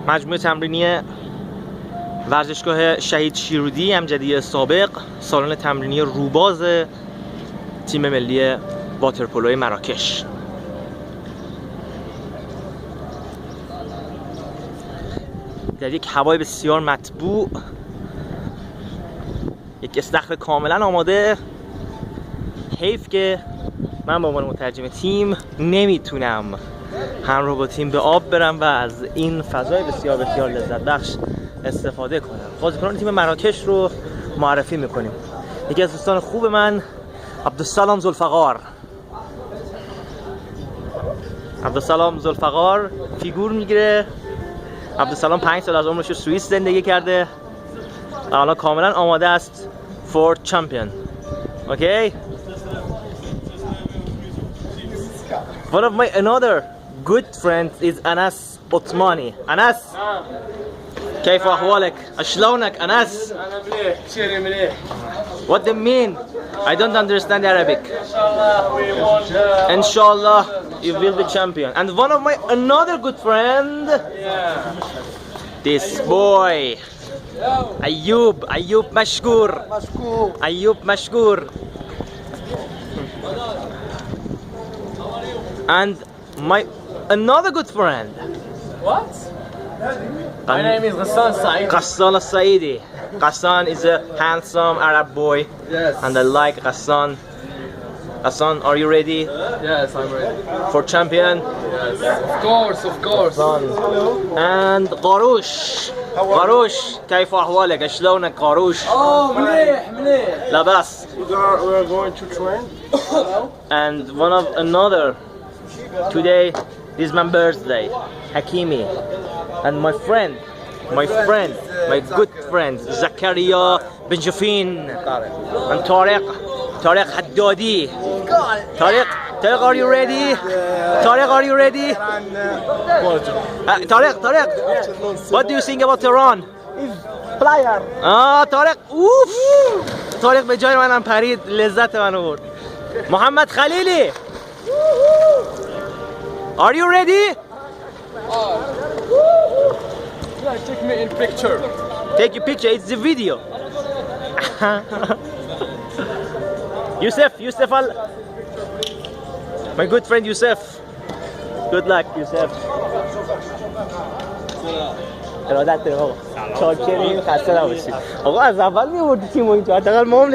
مجموعه تمرینی ورزشگاه شهید شیرودی امجدی سابق، سالن تمرینی روباز تیم ملی واترپولوی مراکش. در یک هوای بسیار مطبوع، یک استخر کاملا آماده. حیف که من به عنوان مترجم تیم نمیتونم همراه با تیم به آب برم و از این فضای بسیار بسیار لذت بخش استفاده کنم. بازیکنان تیم مراکش رو معرفی میکنیم. یکی از دوستان خوب من عبدالسلام ذوالفقار. عبدالسلام ذوالفقار فیگور میگیره. عبدالسلام 5 سال از عمرش رو سوئیس زندگی کرده و الان کاملا آماده است فور چمپیون. اوکی. One of my another good friends is Anas Otmani. Anas, كيف أحوالك؟ شلونك أنس؟ أنا مليح، شيري مليح. What do you mean? I don't understand Arabic. Inshallah we want. Inshallah you will be champion. And one of my another good friend, Yeah. this boy, Ayub Mashkoor. Ayub Mashkoor. And my another good friend. What? My name is Ghassan Saeed. Ghassan Saeedi. Ghassan is a handsome Arab boy. Yes. And I like Ghassan. Ghassan, are you ready Yes, I'm ready. for champion? Yes. Of course, of course. And قاروش. قاروش كيف أحوالك؟ شلونك قاروش؟ Oh, مليح مليح. لا بأس. We are going to train. And one of another. Today is my birthday. Hakimi. And my friend, my good friend Zakaria Benjafin. And Tariq Haddadi. Tariq, are you ready? Tariq, are you ready? Tariq, what do you think about Tehran? Player. Tariq, oof. Tariq به جای منم پرید، لذت منو برد. محمد خلیلی. Are you ready? Take me in picture. Take your picture, it's the video. Yusuf Al. My good friend Yusuf. Good luck Yusuf. ارادت داریم آقا. چاکریم، خسته نباشید. آقا از اول می‌آوردی تیمو اینجا، حداقل ما هم